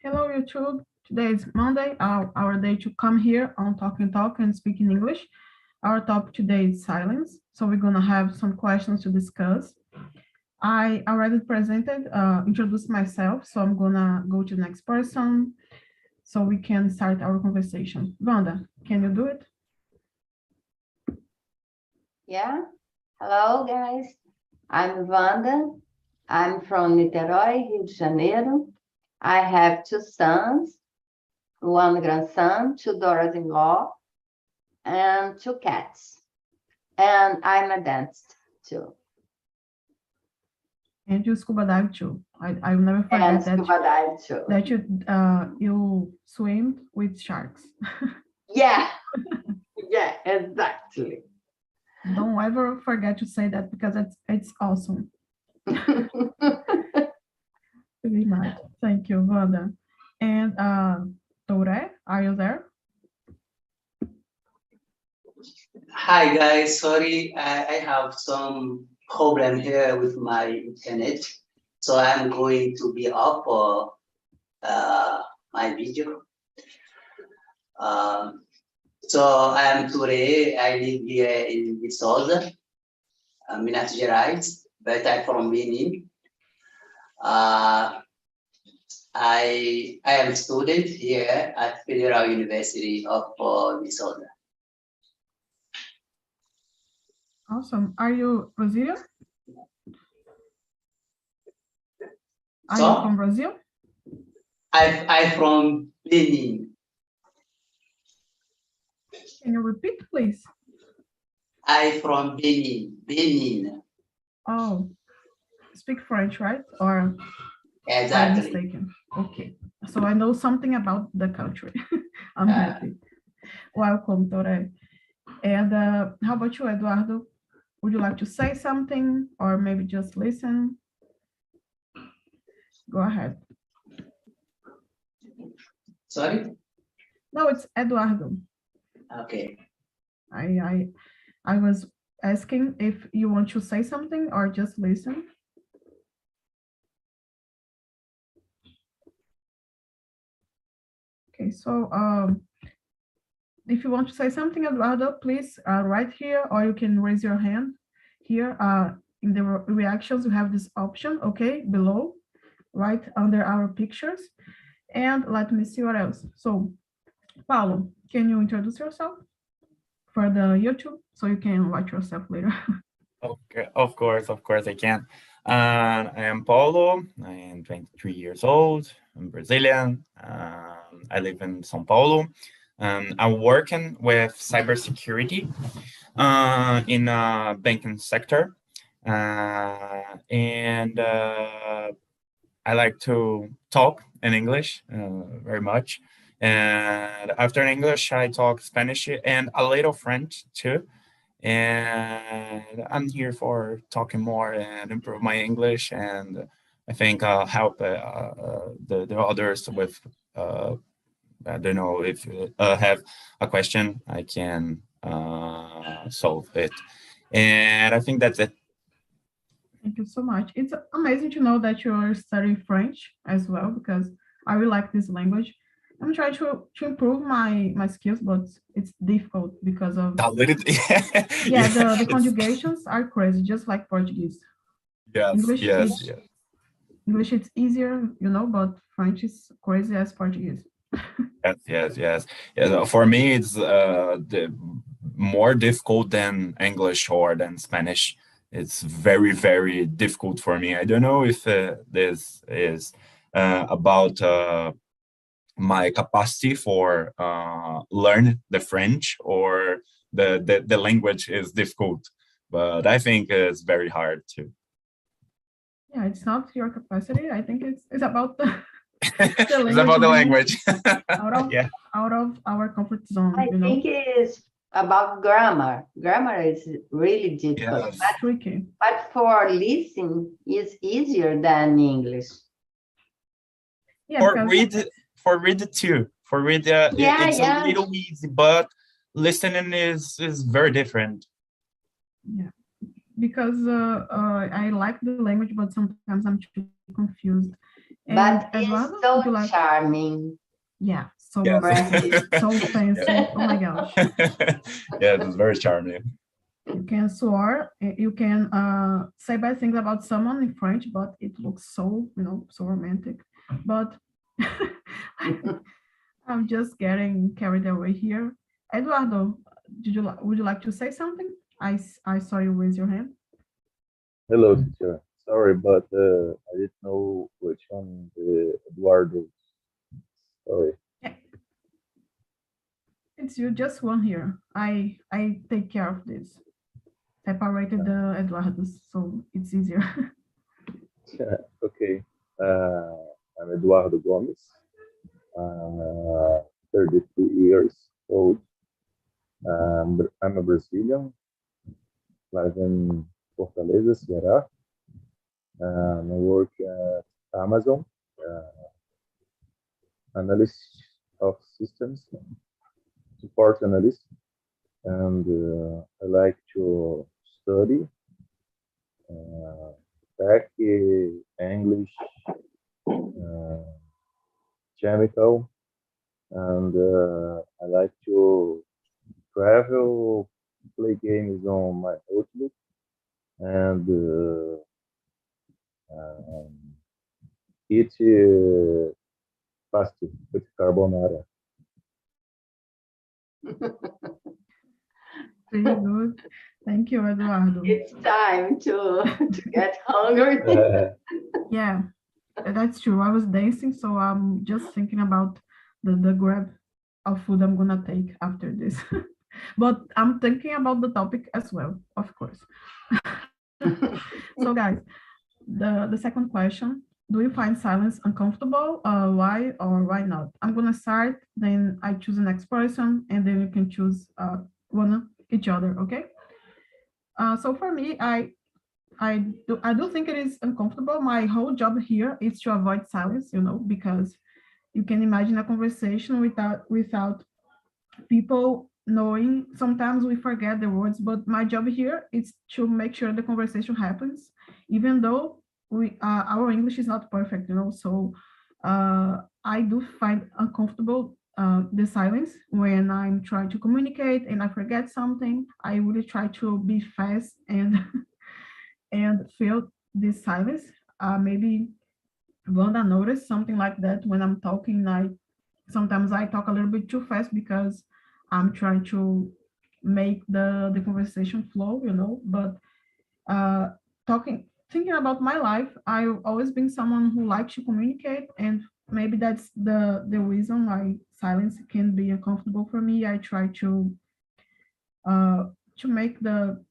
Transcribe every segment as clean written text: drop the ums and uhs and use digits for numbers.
Hello, YouTube. Today is Monday, our day to come here on Talk and Talk and speak in English. Our topic today is silence. So we're going to have some questions to discuss. I already introduced myself, so I'm going to go to the next person so we can start our conversation. Wanda, can you do it? Yeah. Hello, guys. I'm Wanda. I'm from Niterói, Rio de Janeiro. I have two sons, one grandson, two daughters-in-law, and two cats. And I'm a dentist too. And you scuba dive too. I will never forget And scuba dive too. that you swim with sharks. Yeah. Yeah, exactly. Don't ever forget to say that because it's awesome. Really nice. Thank you, Wanda. And Tore, are you there? Hi guys, sorry, I have some problem here with my internet, so I'm going to be off for my video. So I am Ture, I live here in Viçosa, Minas Gerais, but I'm from Benin. I am a student here at Federal University of Viçosa. Awesome. Are you Brazilian? Are So, you from Brazil? I'm from Benin. Can you repeat, please? I'm from Benin. Benin. Oh, speak French, right? Or Exactly. I'm mistaken? Okay. So I know something about the country. I'm happy. Welcome, Tore. And how about you, Eduardo? Would you like to say something or maybe just listen? Go ahead. Sorry? No, it's Eduardo. Okay. I was asking if you want to say something or just listen. Okay, so if you want to say something, Eduardo, please write here, or you can raise your hand here. In the reactions, you have this option, okay, below, right under our pictures. And let me see what else. So, Paulo, can you introduce yourself for the YouTube so you can watch yourself later? Okay, of course I can. I am Paulo. I am 23 years old. I'm Brazilian. I live in São Paulo. I'm working with cybersecurity in a banking sector, and I like to talk in English very much. And after English, I talk Spanish and a little French too. And I'm here for talking more and improve my English, and I think I'll help the others with. I don't know if you have a question, I can solve it, and I think that's it. Thank you so much. It's amazing to know that you're studying French as well, because I really like this language. I'm trying to improve my skills, but it's difficult because of A little, yeah, the conjugations are crazy, just like Portuguese. yes, English yes, is yes. English it's easier, but French is crazy as Portuguese. Yes. For me, it's more difficult than English or than Spanish. It's very, very difficult for me. I don't know if this is about my capacity for learn the French, or the language is difficult, but I think it's very hard too. Yeah, it's not your capacity. I think it's about the It's about the language. Yeah. out of our comfort zone. I think it's about grammar. Grammar is really difficult. Yes. Tricky. But for listening, it's easier than English. Yeah, For read it too. For read, it's a little easy, but listening is very different. Yeah, because I like the language, but sometimes I'm too confused. And But he's Eduardo, so would you like? charming. Yeah, so Yes. romantic, so fancy. Oh my gosh. Yeah, it's very charming. You can swear, you can say bad things about someone in French, but it looks so, so romantic. But I'm just getting carried away here. Eduardo, would you like to say something? I saw you raise your hand. Hello, teacher. Sorry, but I didn't know which one the Eduardo. Sorry. Yeah. It's you, just one here. I take care of this. Separated the Eduardos, so it's easier. Okay. I'm Eduardo Gomes. 32 years old. I'm a Brazilian. Live in Fortaleza, Ceará. I work at Amazon, analyst of systems, support analyst, and I like to study tech, English, chemical, and I like to travel, play games on my notebook, and eat pasta with carbonara. Pretty good. Thank you, Eduardo. It's time to get hungry. Yeah, that's true. I was dancing, so I'm just thinking about the grab of food I'm gonna take after this. But I'm thinking about the topic as well, of course. So guys, the second question, do you find silence uncomfortable? Why or why not? I'm gonna start, then I choose the next person, and then you can choose one each other, okay? So for me, I do think it is uncomfortable. My whole job here is to avoid silence, because you can imagine a conversation without people knowing. Sometimes we forget the words, but my job here is to make sure the conversation happens, even though our English is not perfect, So I do find uncomfortable the silence when I'm trying to communicate and I forget something. I really try to be fast and and feel this silence. Maybe Wanda noticed something like that when I'm talking. Sometimes I talk a little bit too fast because I'm trying to make the conversation flow, But thinking about my life, I've always been someone who likes to communicate, and maybe that's the reason why silence can be uncomfortable for me. I try to make the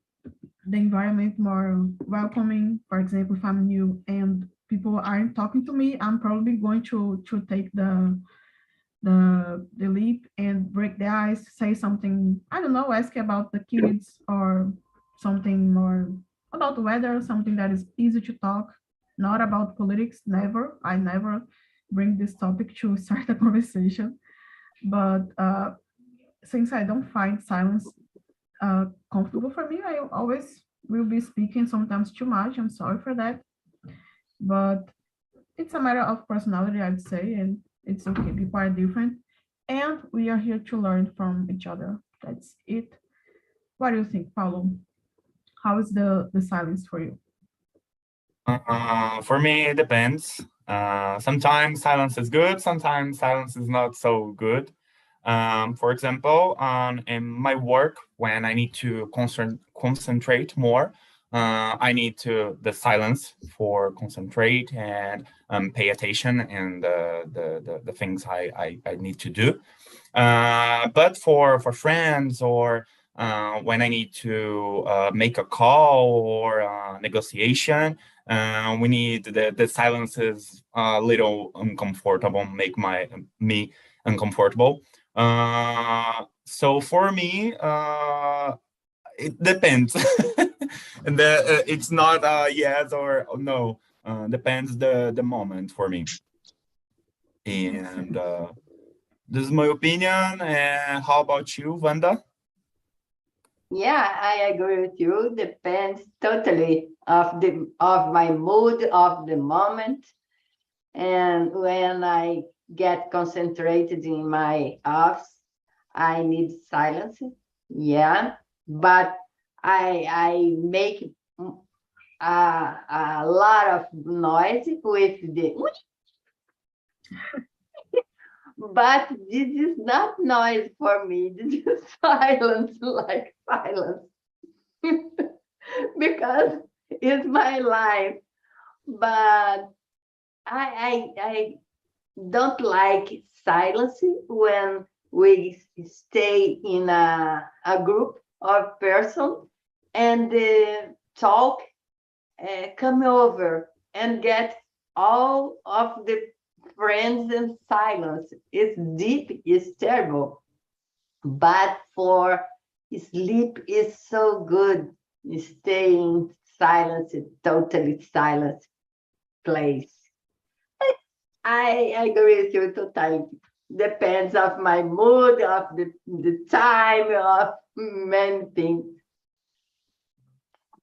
environment more welcoming. For example, if I'm new and people aren't talking to me, I'm probably going to take the leap and break the ice, say something, I don't know, ask about the kids or something more about the weather, something that is easy to talk, not about politics. Never, I never bring this topic to start a conversation. But since I don't find silence comfortable for me, I always will be speaking, sometimes too much. I'm sorry for that. But it's a matter of personality, I'd say, and it's okay. People are different, and we are here to learn from each other. That's it. What do you think, Paulo? How is the silence for you? For me, it depends. Sometimes silence is good, sometimes silence is not so good. For example, in my work, when I need to concentrate more, I need the silence for concentrate and pay attention and the things I need to do. But for friends or when I need to make a call or negotiation, we need the silence is a little uncomfortable, make me uncomfortable. So for me, it depends. And it's not yes or no. Depends the moment for me. And this is my opinion. And how about you, Wanda? Yeah, I agree with you. Depends totally of my mood of the moment. And when I get concentrated in my office, I need silence. Yeah, but I make a lot of noise with the. But this is not noise for me. This is silence, like silence, because it's my life. But I don't like silence when we stay in a group of person and talk, come over and get all of the friends in silence. It's deep, it's terrible. But for sleep is so good. Staying silent, totally silent place. I agree with you totally. Depends of my mood, of the time, of many things.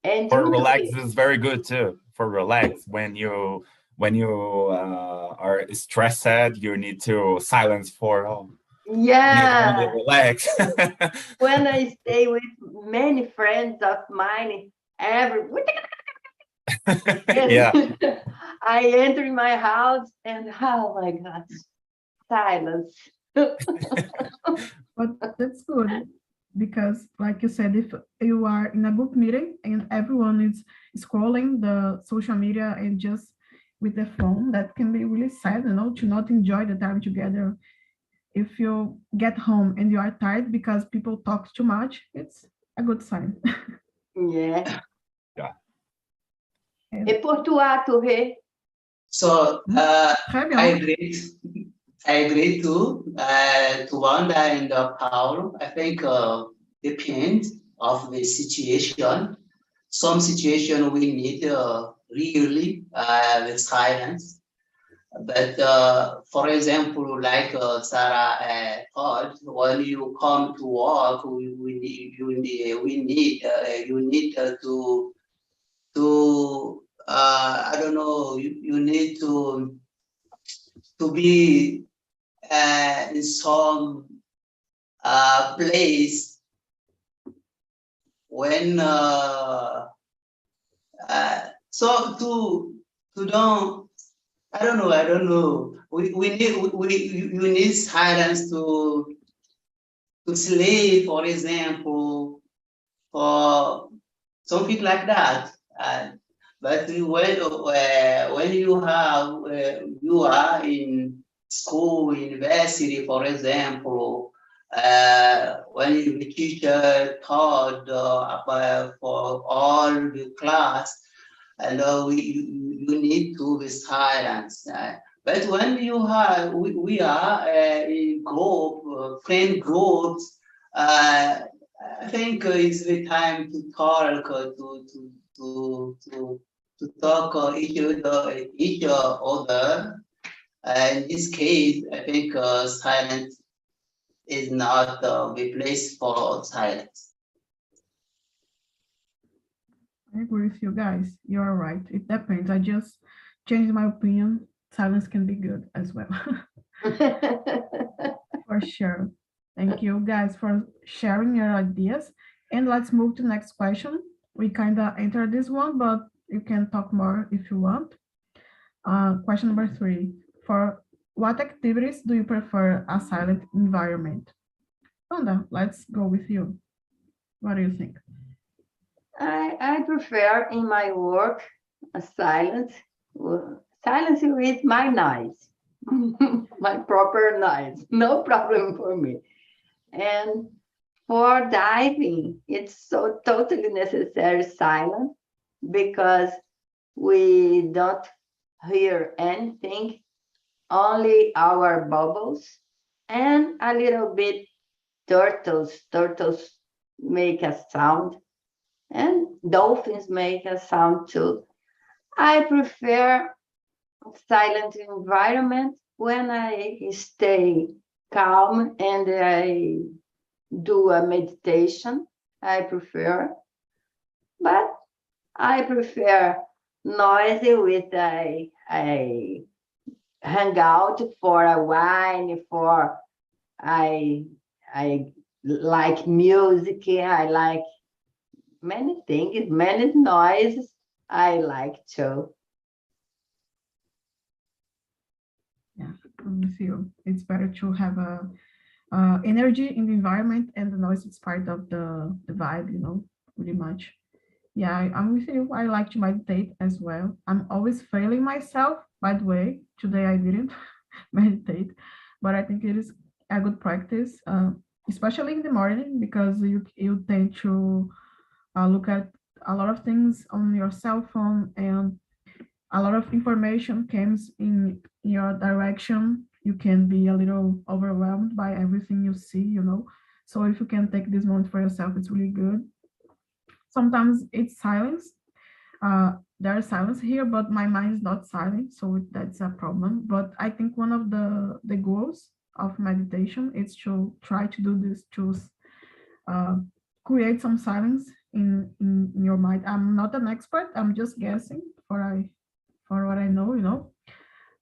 And For you, relax is very good too. For relax, when you are stressed, you need to silence for you need only yeah, relax. when I stay with many friends of mine, every Yeah. I enter in my house and oh my God, silence. But that's good because, like you said, if you are in a group meeting and everyone is scrolling the social media and just with the phone, that can be really sad, to not enjoy the time together. If you get home and you are tired because people talk too much, it's a good sign. Yeah. Yeah. E por tua, Rê? So Très bien. I agree to Wanda and Paulo. I think depends of the situation. Some situation we need really the silence. But for example, like Sarah thought, when you come to work, we need you need to I don't know, you need to be in some place when so to don't I don't know we need you need silence to sleep, for example, or something like that. But when you are in school, university, for example, when the teacher taught about for all the class, and you need to be silent. But when we are in group, friend groups, I think it's the time to talk, to talk each other. In this case, I think silence is not the place for silence. I agree with you guys. You're right. It depends. I just changed my opinion. Silence can be good as well. For sure. Thank you guys for sharing your ideas. And let's move to the next question. We kind of entered this one, but you can talk more if you want. Question number 3. For what activities do you prefer a silent environment? Wanda, let's go with you. What do you think? I prefer in my work a silence with my noise, my proper noise, no problem for me. And for diving, it's so totally necessary silence because we don't hear anything, only our bubbles and a little bit turtles. Turtles make a sound and dolphins make a sound too. I prefer silent environment when I stay calm and I do a meditation. I prefer, but I prefer noisy with a hang out for a wine, for I like music, I like many things, many noises I like too. Yeah, I'm with you. It's better to have a energy in the environment, and the noise is part of the vibe, pretty much. Yeah, I'm with you. I like to meditate as well. I'm always failing myself, by the way. Today I didn't meditate, but I think it is a good practice, especially in the morning, because you tend to look at a lot of things on your cell phone, and a lot of information comes in your direction. You can be a little overwhelmed by everything you see. So if you can take this moment for yourself, it's really good. Sometimes it's silence. There is silence here, but my mind is not silent, so that's a problem. But I think one of the goals of meditation is to try to do this, to uh, create some silence in your mind. I'm not an expert. I'm just guessing for what I know.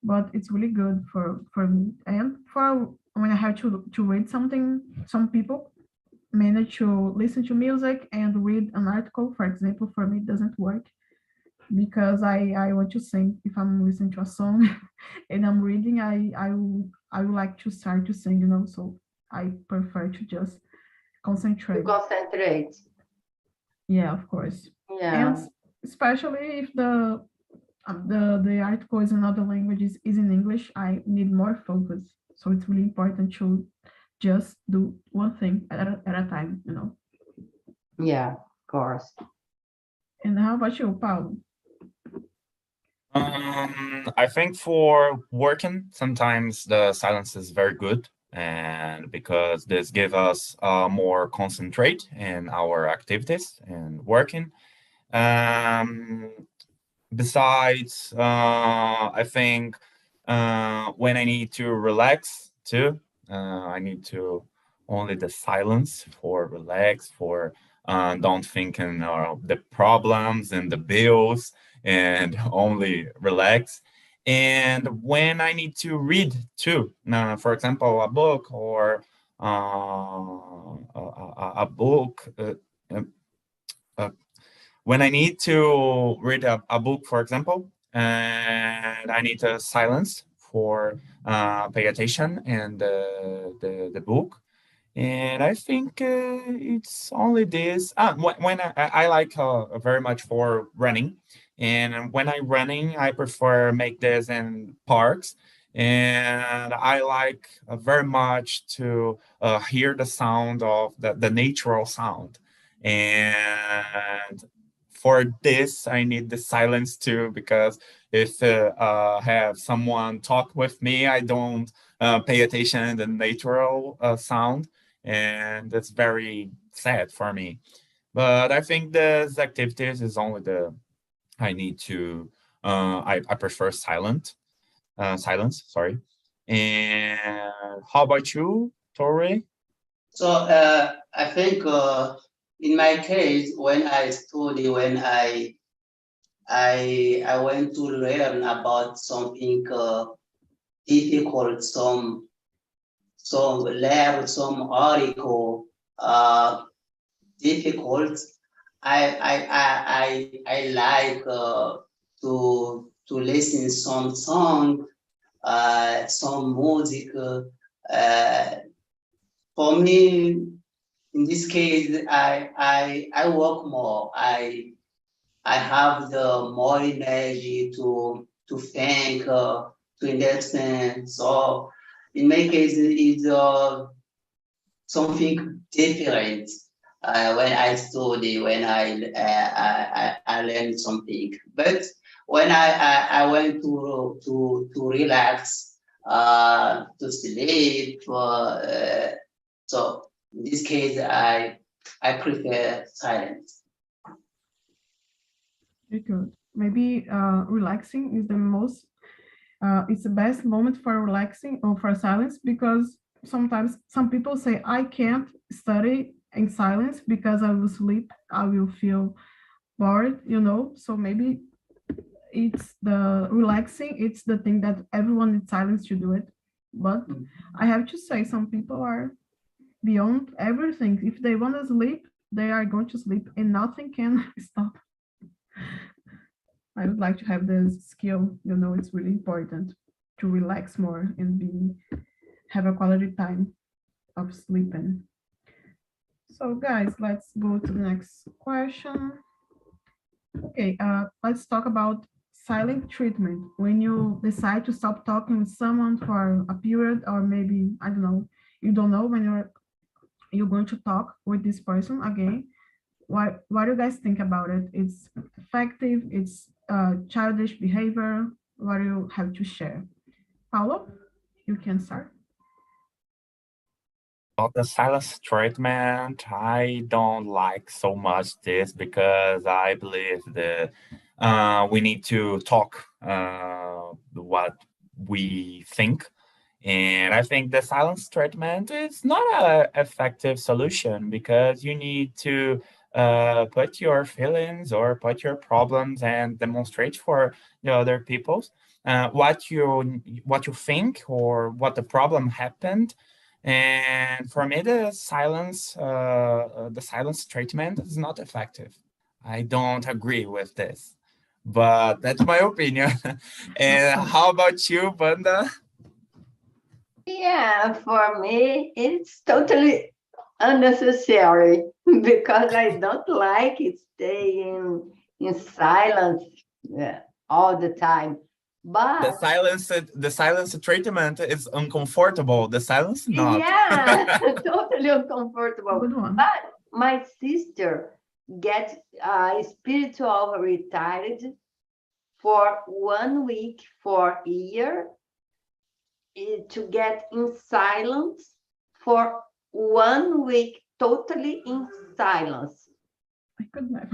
But it's really good for me, and for when I have to read something. Some people manage to listen to music and read an article. For example, for me, it doesn't work, because I want to sing. If I'm listening to a song and I'm reading, I would like to start to sing. So I prefer to just To concentrate. concentrate. Yeah, of course. And Yeah. especially if the article is in other languages, is in English, I need more focus. So it's really important to just do one thing at a time. Yeah, of course. And how about you, Paulo? I think for working, sometimes the silence is very good, and because this give us more concentrate in our activities and working. Um, Besides, I think when I need to relax too, I need to only the silence for relax, for don't thinking of the problems and the bills, and only relax. And when I need to read too, for example, a book or a book. Uh, when I need to read a book, for example, and I need a silence for pay attention and the book. And I think it's only this. When I like very much for running, and when I'm running, I prefer make this in parks. And I like very much to hear the sound of the natural sound. And for this, I need the silence too, because if have someone talk with me, I don't pay attention to the natural sound, and that's very sad for me. But I think these activities is only the I need to I prefer silence, sorry. And how about you, Tori? So I think in my case, when I study, when I went to learn about something difficult, some learn some article difficult. I like to listen some song, some music. For me, in this case, I work more. I have the more energy to think, to understand. So in my case, it's something different when I study, when I learn something. But when I went to relax, to sleep, so in this case, I prefer silence. Very good. Maybe relaxing is the most, it's the best moment for relaxing or for silence, because sometimes some people say, I can't study in silence because I will sleep, I will feel bored. So maybe it's the relaxing, it's the thing that everyone in silence should do it. But I have to say, some people are beyond everything. If they want to sleep, they are going to sleep and nothing can stop. I would like to have this skill. It's really important to relax more and have a quality time of sleeping. So guys, let's go to the next question. Okay, let's talk about silent treatment. When you decide to stop talking with someone for a period, or maybe, I don't know, you don't know when you're going to talk with this person again. What do you guys think about it? It's effective, it's childish behavior. What do you have to share? Paulo, you can start. About the silence treatment, I don't like so much this because I believe that we need to talk what we think. And I think the silence treatment is not an effective solution because you need to put your feelings or put your problems and demonstrate for the other people what you think or what the problem happened. And for me, the silence treatment is not effective. I don't agree with this, but that's my opinion. And how about you, Banda? Yeah, for me, it's totally unnecessary because I don't like it staying in silence all the time. The But silence treatment is uncomfortable. The silence not. yeah, totally uncomfortable. Good one. But my sister gets spiritual retired for 1 week for a year to get in silence for 1 week, totally in silence. I could never.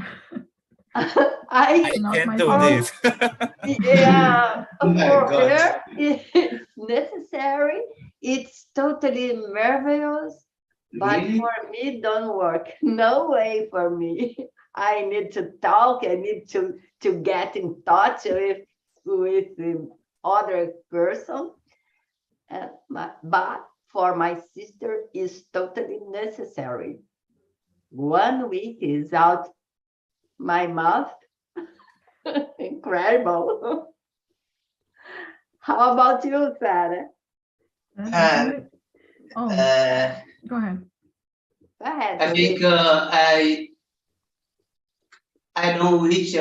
I Not can't my do fault. this. Yeah, Oh my for God. her, it's necessary. It's totally marvelous, but Really? for me, don't work. No way for me. I need to talk. I need to get in touch with the other person. But for my sister, is totally necessary. 1 week is out my mouth. Incredible. How about you, Sarah? That's Uh, really- Oh, Uh, go ahead. Go ahead, I think Felipe. I don't wish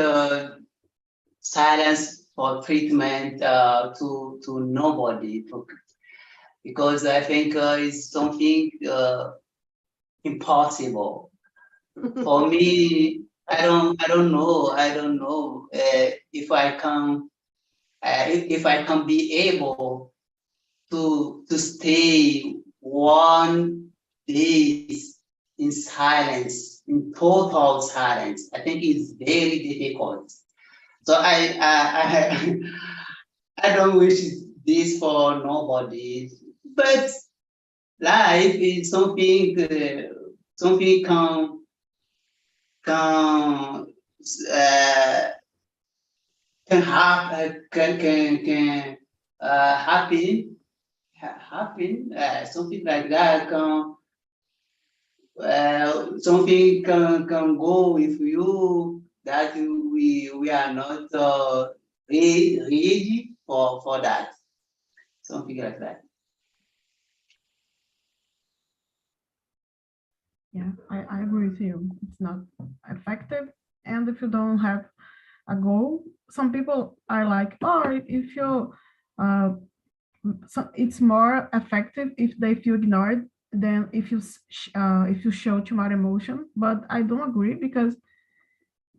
silence for treatment to nobody because I think it's something impossible for me. I don't know if I can if I can be able to stay 1 day in silence, in total silence. I think it's very difficult. So I don't wish this for nobody. But life is something can uh, happen something like that something can go with you that we are not ready for that, something like that. Yeah, I agree with you. It's not effective. And if you don't have a goal, some people are like, oh, if you, so it's more effective if they feel ignored than if you show too much emotion. But I don't agree because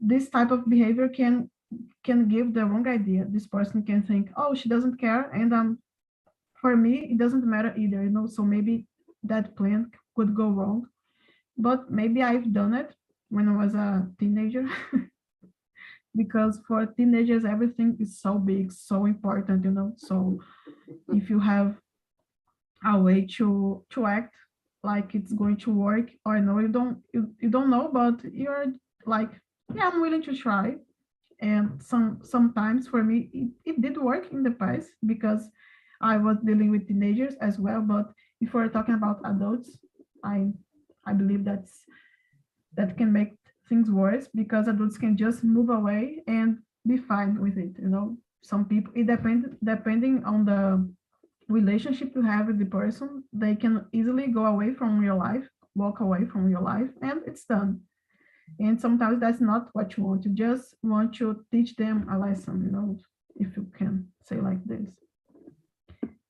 this type of behavior can give the wrong idea. This person can think, oh, she doesn't care, and for me it doesn't matter either. So maybe that plan could go wrong. But maybe I've done it when I was a teenager. Because for teenagers everything is so big, so important. So if you have a way to act like it's going to work, or no, you don't know, but you're like, yeah, I'm willing to try, And sometimes for me, it did work in the past because I was dealing with teenagers as well. But if we're talking about adults, I believe that can make things worse because adults can just move away and be fine with it. Some people, it depending on the relationship you have with the person, they can easily go away from your life, walk away from your life, and it's done. And sometimes that's not what you want. You just want to teach them a lesson, if you can say like this.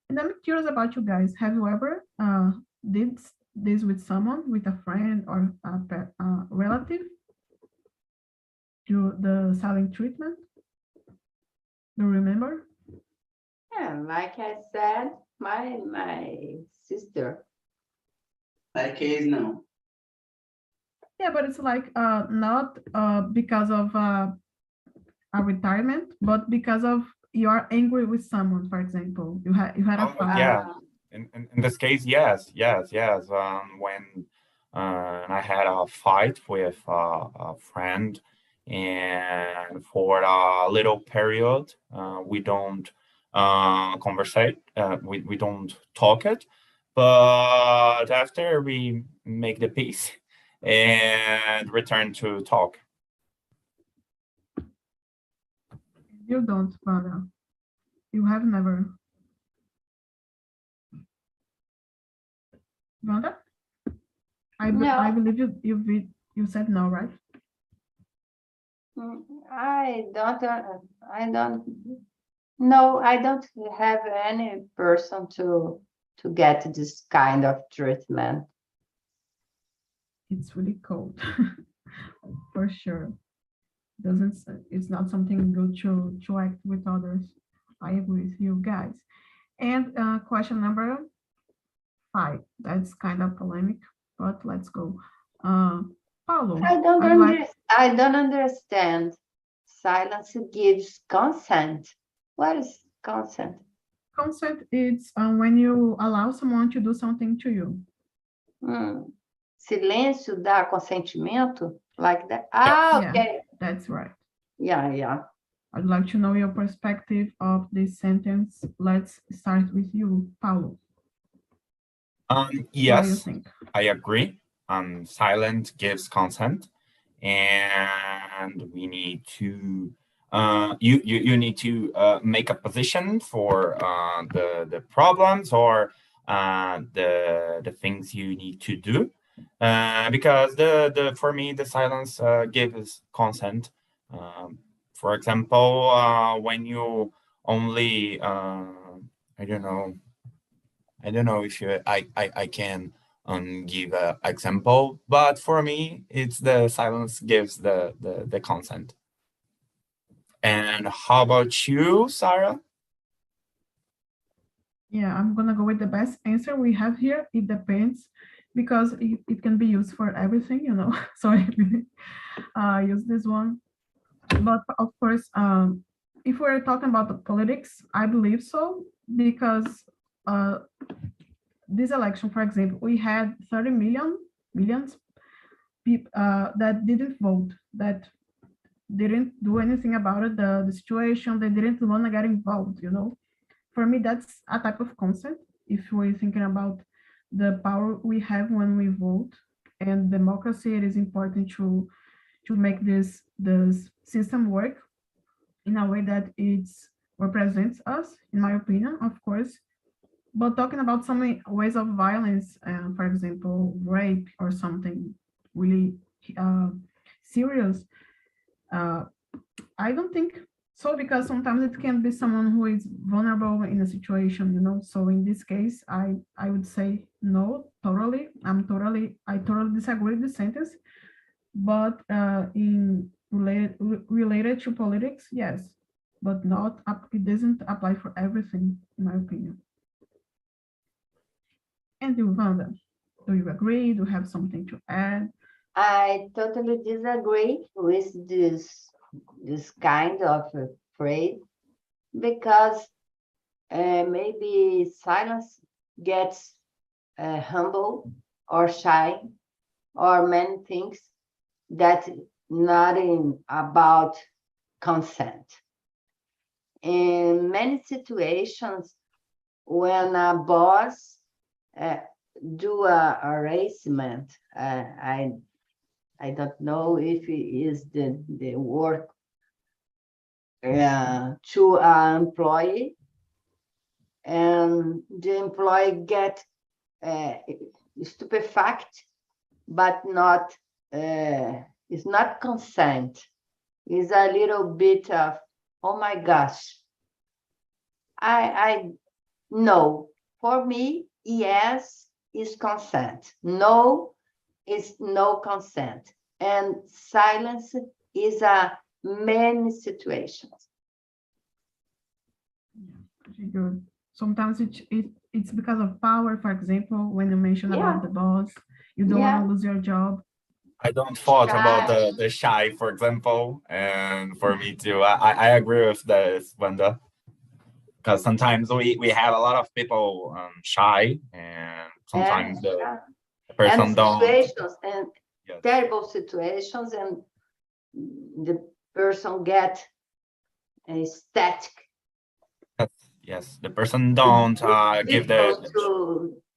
And I'm curious about you guys. Have you ever did this with someone, with a friend or a relative? Do the silent treatment? Do you remember? Yeah, like I said, my sister. My case, no. Yeah, but it's like not because of a retirement, but because of you are angry with someone, for example. You had a Oh, fight. yeah. In this case, yes. When I had a fight with a friend, and for a little period, we don't conversate, we don't talk it, but after we make the peace and return to talk. You don't, Vanda. You have never. Vanda? I No. believe you said no, right? I don't, no, I don't have any person to get this kind of treatment. It's really cold, for sure. It's not something good to act with others. I agree with you guys. And question number 5. That's kind of polemic, but let's go. Paulo, I don't understand. Silence gives consent. What is consent? consent is when you allow someone to do something to you. Silêncio dá consentimento? Like that? Yeah, Okay. that's right. Yeah. I'd like to know your perspective of this sentence. Let's start with you, Paulo. What do you Yes, think? I agree. Silent gives consent, and we need to you need to make a position for the problems or the things you need to do, because the for me the silence gives consent. For example, when you only I don't know if I can give an example, but for me, it's the silence gives the consent. And how about you, Sarah? Yeah, I'm gonna go with the best answer we have here. It depends because it can be used for everything, so I use this one. But of course, if we're talking about the politics, I believe so because this election, for example, we had 30 millions people that didn't vote, that didn't do anything about it, the situation, they didn't want to get involved, For me, that's a type of consent. If we're thinking about the power we have when we vote and democracy, it is important to make this system work in a way that it represents us, in my opinion, of course. But talking about some ways of violence, for example, rape or something really serious, I don't think so, because sometimes it can be someone who is vulnerable in a situation, So in this case, I would say no, totally. I totally disagree with the sentence. But in related to politics, yes, but not it doesn't apply for everything, in my opinion. And you, Wanda, do you agree? Do you have something to add? I totally disagree with this kind of phrase because maybe silence gets humble or shy or many things that not about consent. In many situations, when a boss do a harassment, I don't know if it is the work to an employee, and the employee get stupefact, but not it's not consent. It's a little bit of, oh my gosh. I no. For me, yes is consent. No is no consent. And silence is a many situations. Yeah, pretty good. Sometimes it's because of power, for example, when you mention about the boss, you don't want to lose your job. I don't thought about the shy, for example, and for me too. I agree with this, Wanda, because sometimes we have a lot of people shy, and sometimes the person and don't. situations and Yes. terrible situations, and the person get a static. Yes, the person don't give the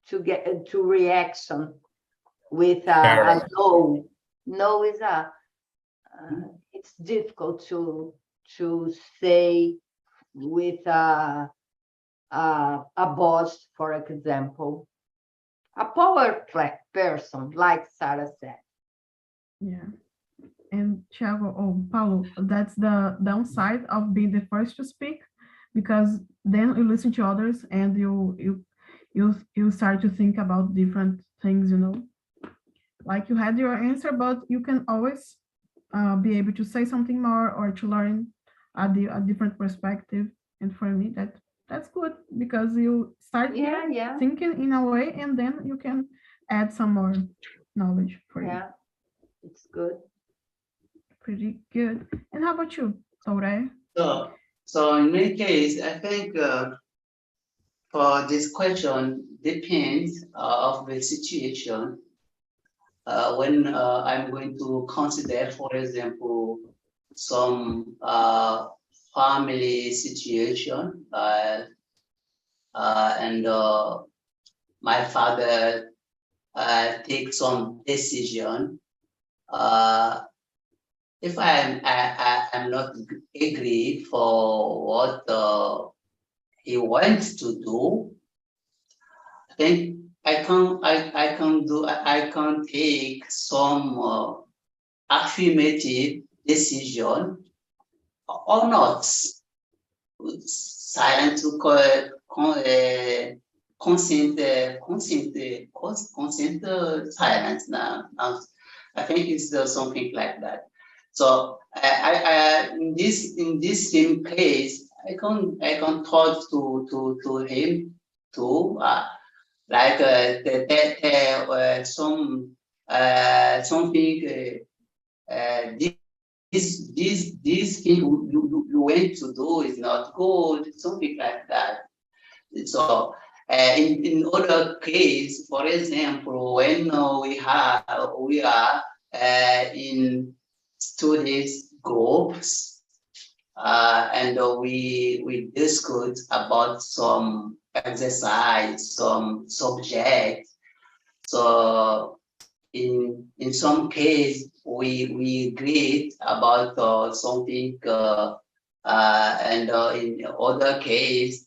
to get to reaction with Sure. a no. No is a it's difficult to say with a boss, for example, a power person, like Sarah said. Yeah. And Thiago, oh, Paulo, that's the downside of being the first to speak, because then you listen to others and you start to think about different things, you know. Like you had your answer, but you can always be able to say something more or to learn a different perspective. And for me, that's good, because you start thinking in a way, and then you can add some more knowledge for you. Yeah, it's good. Pretty good. And how about you, Tore? So in my case, I think for this question depends of the situation. When I'm going to consider, for example, some family situation, and my father take some decision. If I'm not agree for what he wants to do, then I can take some affirmative decision or not. Silent to consent silence now. I think it's something like that. So I in this same case, I can talk to him too, like something this thing you went to do is not good, something like that. So in other case, for example, when we are in studies groups, and we discuss about some exercise, some subject. So in some case we agree about something, and in other case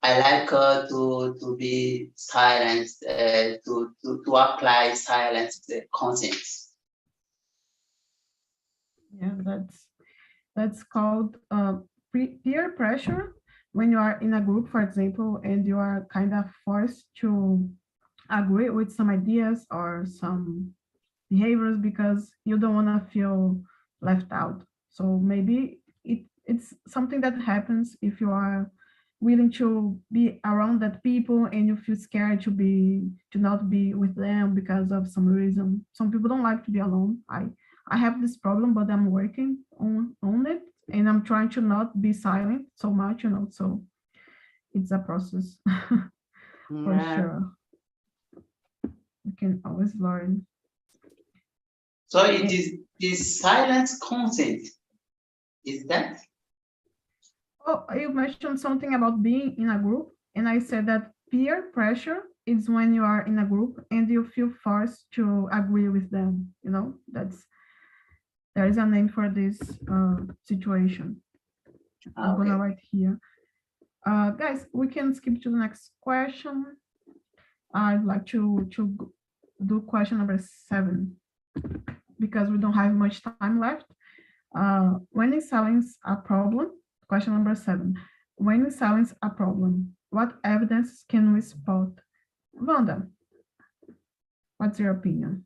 I like to be silent, to apply silence conscience. Yeah, that's called peer pressure. When you are in a group, for example, and you are kind of forced to agree with some ideas or some behaviors because you don't want to feel left out. So maybe it's something that happens if you are willing to be around that people and you feel scared to not be with them because of some reason. Some people don't like to be alone. I have this problem, but I'm working on it, and I'm trying to not be silent so much, you know. So it's a process for sure. We can always learn. So it is silence consent. Is that? Oh, you mentioned something about being in a group, and I said that peer pressure is when you are in a group and you feel forced to agree with them. You know, there is a name for this situation. I'm gonna write here. Guys, we can skip to the next question. I'd like to do question number 7 because we don't have much time left. When is silence a problem? Question number 7. When is silence a problem? What evidence can we spot? Wanda, what's your opinion?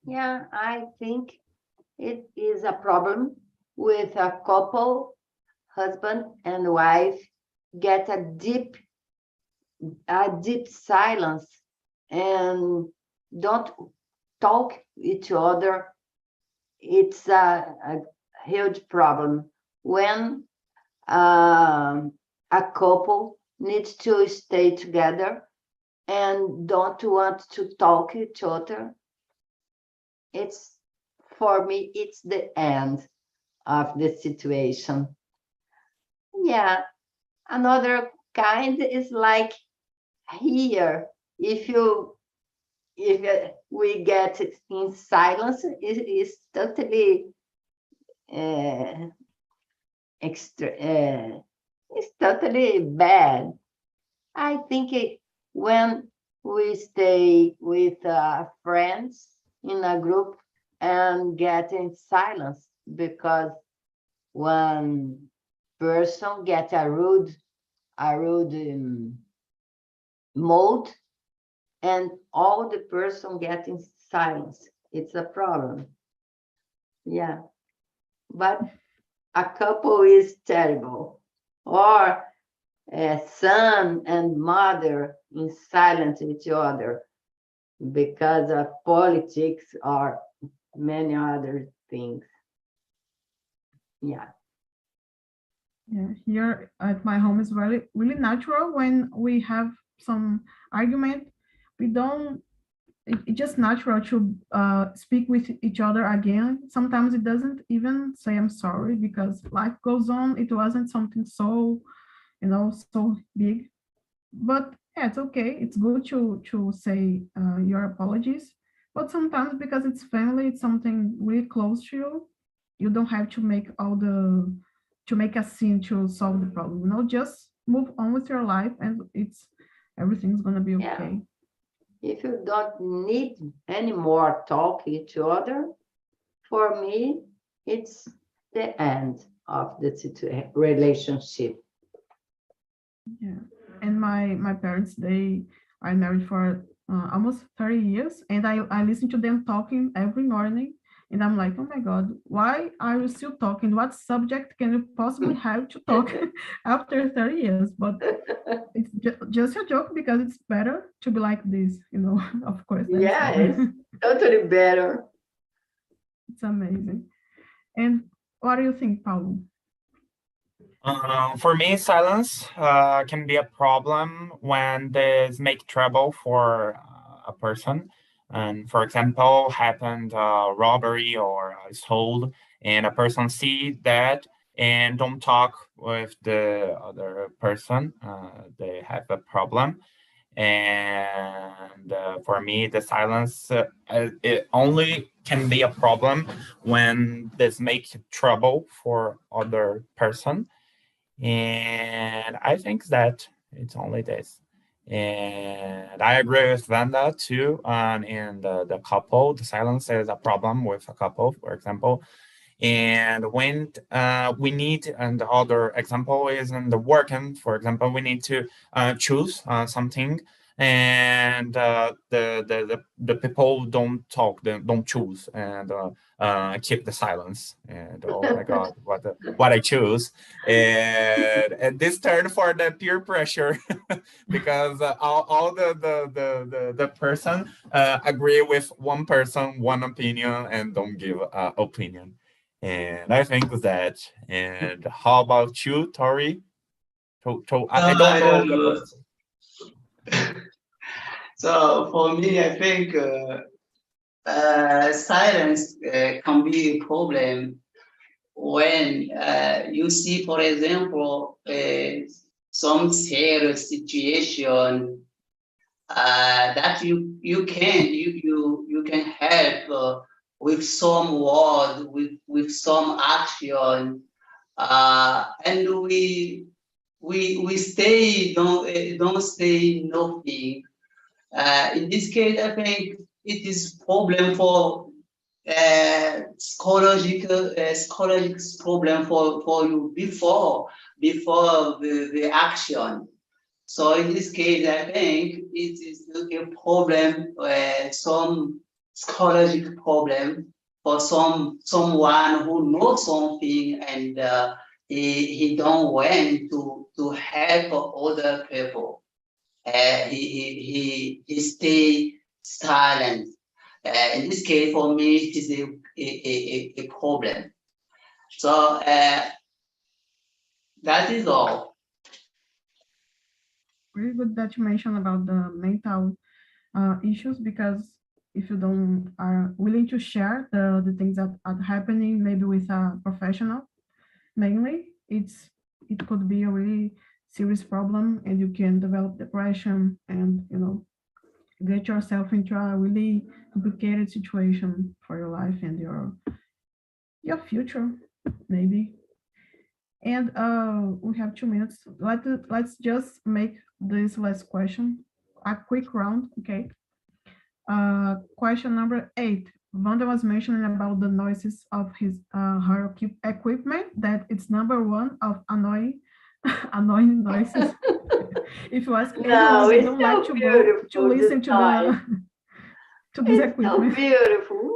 Yeah, I think it is a problem with a couple, husband and wife, get a deep silence and don't talk each other. It's a huge problem when a couple needs to stay together and don't want to talk each other. It's, for me, it's the end of the situation. Yeah, another kind is like here, if we get it in silence, it is totally it's totally bad. I think when we stay with friends in a group and get in silence because one person get a rude mode and all the person get in silence, it's a problem. Yeah, but a couple is terrible, or a son and mother in silence each other because of politics or many other things. Yeah. Yeah, here at my home is really natural when we have some argument. We don't, it's just natural to speak with each other again. Sometimes it doesn't even say I'm sorry because life goes on. It wasn't something so, so big. But yeah, it's okay. It's good to say your apologies. But sometimes because it's family, it's something really close to you. You don't have to make to make a scene to solve the problem. Just move on with your life and everything's gonna be okay. Yeah. If you don't need any more talk each other, for me, it's the end of the relationship. Yeah, and my parents, they are married for almost 30 years, and I listen to them talking every morning, and I'm like, oh my God, why are you still talking? What subject can you possibly have to talk after 30 years? But it's just a joke because it's better to be like this, of course. Yeah, it's totally better. It's amazing. And what do you think, Paulo? For me, silence can be a problem when this make trouble for a person. And for example, happened robbery or assault, and a person see that and don't talk with the other person. They have a problem. And for me, the silence, it only can be a problem when this makes trouble for other person. And I think that it's only this. And I agree with Vanda too. In the couple, the silence is a problem with a couple, for example. And when we need, and the other example is in the working, for example, we need to choose something, and the people don't talk, they don't choose, and keep the silence. And oh my God, what I choose, and this turn for the peer pressure because all the person agree with one person, one opinion, and don't give opinion. And I think that. And how about you, Tori? I don't know the So for me, I think silence can be a problem when you see, for example, some serious situation that you can help with some word, with some action, and we stay don't say nothing. In this case, I think it is problem for psychological problem for you before the action. So in this case, I think it is a problem, some psychological problem for someone who knows something and he don't want to help other people. He stay silent. In this case, for me, it is a problem. So that is all. Really good that you mentioned about the mental issues, because if you don't are willing to share the things that are happening, maybe with a professional, mainly, it could be a really serious problem, and you can develop depression and get yourself into a really complicated situation for your life and your future, maybe. And we have 2 minutes. Let's just make this last question a quick round, okay? Question number 8. Wanda was mentioning about the noises of her equipment, that it's number 1 of annoying annoying noises. If you ask anyone, No, they it's don't so like to go beautiful, to listen this to noise. to this It's so equipment. beautiful.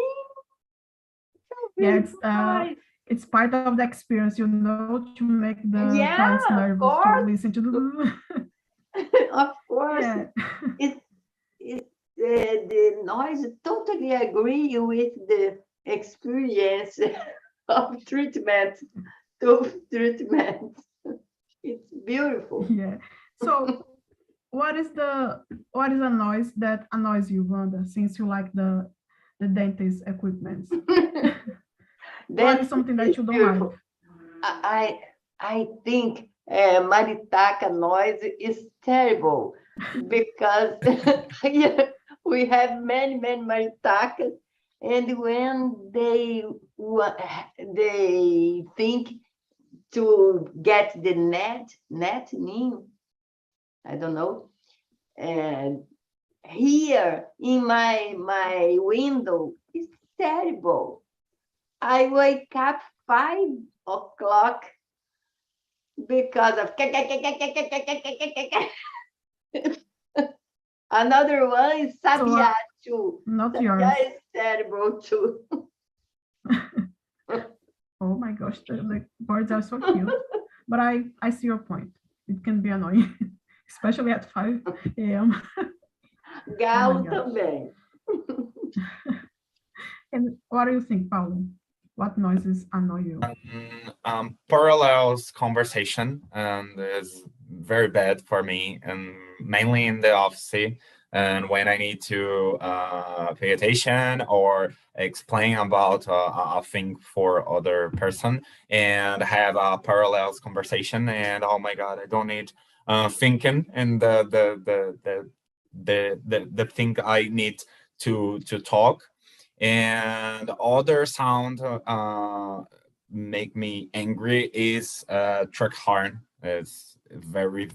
Yeah, Noise. it's part of the experience, to make the Yeah, clients of nervous to course. listen to the. Of course, Yeah. the noise totally agree with the experience of treatment, tooth treatment. It's beautiful. Yeah. So what is a noise that annoys you, Wanda, since you like the dentist equipment? What is something that you don't beautiful. like? I think Maritaca noise is terrible because here we have many Maritacas, and when they think to get the netting, I don't know, and here in my window is terrible. I wake up 5 o'clock because of another one is So, Sabiá too. not Sabiá yours. is terrible too. Oh my gosh, the birds are so cute. But I see your point. It can be annoying, especially at 5 a.m. Galo gosh. também. And what do you think, Paulo? What noises annoy you? Parallels conversation and is very bad for me, and mainly in the office, and when I need to pay attention or explain about a thing for other person and have a parallels conversation, and oh my god, I don't need thinking and the thing I need to talk, and other sound make me angry is truck horn. It's very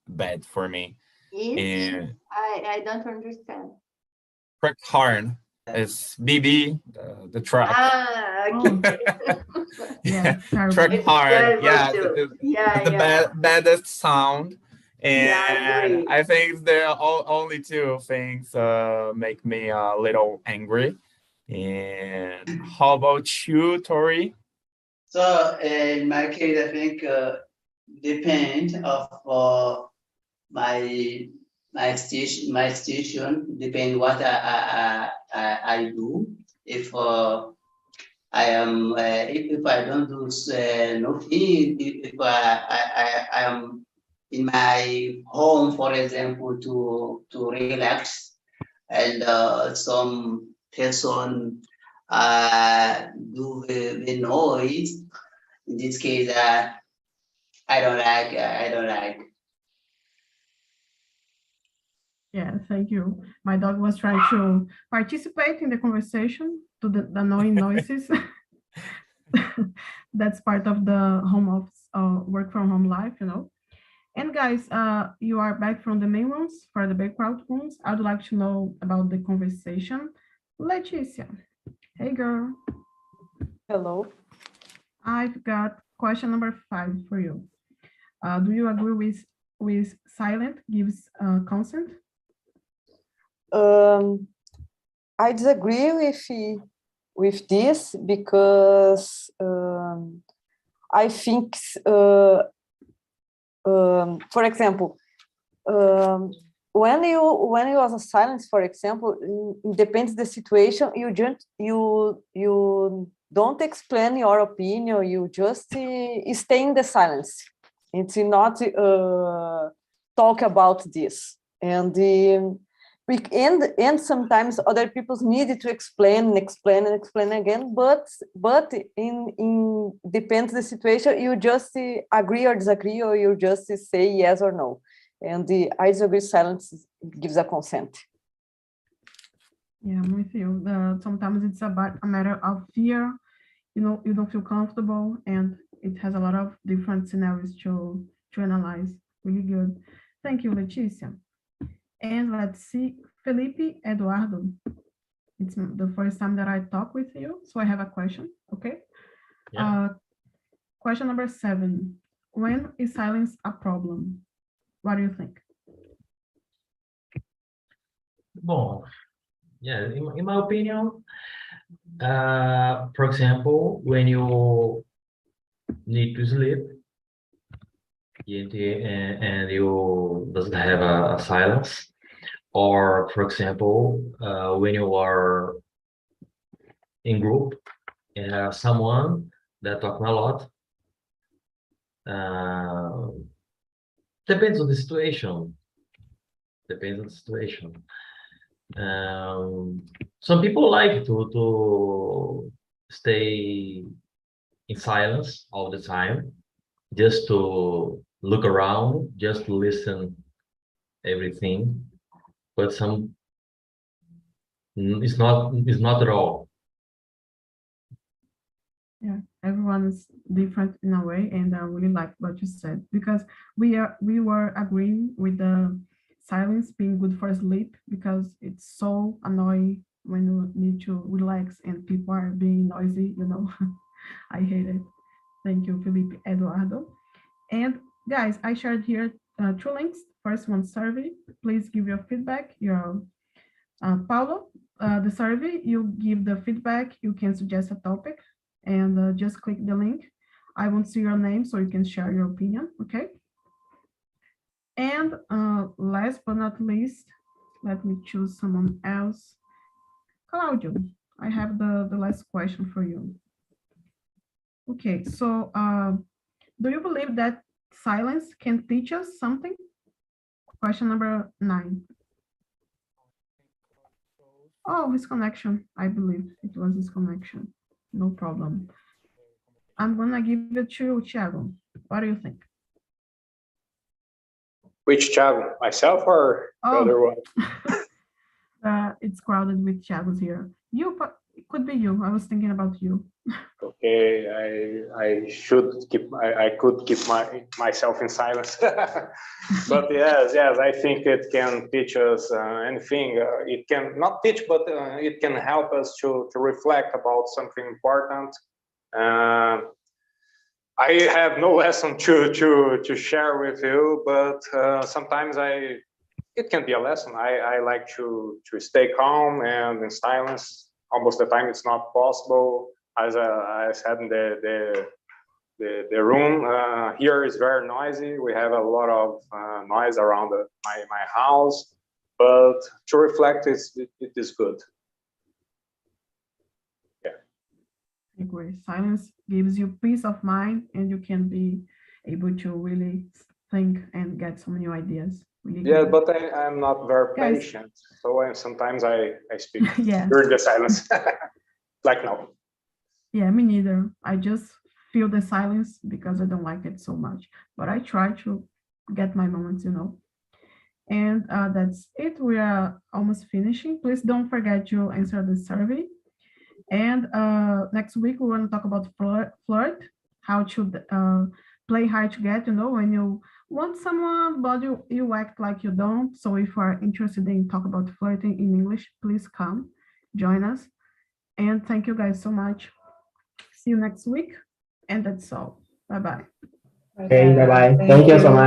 bad for me. And I don't understand. truck horn is BB, the truck. Okay. Yeah, truck It's horn. terrible Yeah, too. the baddest sound. Yeah, And I think there are only two things make me a little angry. And how about you, Tori? So in my case, I think depend of my station depend what I do. If I am if I don't do nothing, if I am in my home, for example, to relax, and some person do the noise. In this case, I don't like. I don't like. Yeah, thank you. My dog was trying to participate in the conversation to the annoying noises. That's part of the home office, work from home life, you know. And guys, you are back from the main rooms for the background rooms. I'd like to know about the conversation. Leticia, hey girl, Hello. I've got question number 5 for you. Do you agree with silent gives consent? I disagree with this because I think, for example, when you was a silence, for example, it depends the situation. You don't explain your opinion. You just stay in the silence. It's not talk about this and sometimes other people need to explain again, but in depends the situation, you just agree or disagree, or you just say yes or no. And I disagree, silence gives a consent. Yeah, I'm with you. Sometimes it's about a matter of fear. You know, you don't feel comfortable, and it has a lot of different scenarios to analyze. Really good. Thank you, Leticia. And let's see, Felipe Eduardo. It's the first time that I talk with you, so I have a question, okay? Yeah. Question number 7. When is silence a problem? What do you think? Bom, yeah, in my opinion, for example, when you need to sleep and you doesn't have a silence, or for example, when you are in group and have someone that talking a lot, depends on the situation. Depends on the situation. Some people like to stay in silence all the time, just to look around, just to listen everything. But some, it's not at all. Yeah, everyone is different in a way, and I really like what you said, because we were agreeing with the silence being good for sleep, because it's so annoying when you need to relax and people are being noisy, you know. I hate it. Thank you, Felipe Eduardo. And guys, I shared here 2 links. First one, survey. Please give your feedback. Your Paulo, the survey, you give the feedback, you can suggest a topic, and just click the link. I won't see your name, so you can share your opinion, okay? And last but not least, let me choose someone else. Claudio, I have the last question for you. Okay, so do you believe that silence can teach us something? Question number 9. Oh, his connection. I believe it was his connection. No problem. I'm gonna give it to you, Thiago. What do you think? Which Thiago? Myself or the other one? It's crowded with Thiagos here. You, it could be you. I was thinking about you. Okay, I could keep myself in silence. But yes, I think it can teach us anything. It can not teach, but it can help us to reflect about something important. I have no lesson to share with you, but sometimes it can be a lesson. I like to stay calm and in silence. Almost the time it's not possible. As I said in the room here is very noisy. We have a lot of noise around my house, but to reflect it is good. Yeah. I agree. Silence gives you peace of mind, and you can be able to really think and get some new ideas. really Yeah, good. but I'm not very Guys. patient, so sometimes I speak Yeah. during the silence, like now. Yeah, me neither. I just feel the silence because I don't like it so much. But I try to get my moments, you know. And that's it. We are almost finishing. Please don't forget to answer the survey. And next week, we want to talk about flirt, how to play hard to get, you know, when you want someone, but you act like you don't. So if you are interested in talk about flirting in English, please come, join us. And thank you guys so much. See you next week. And that's all. Bye-bye. Okay, bye bye. Thank you so much.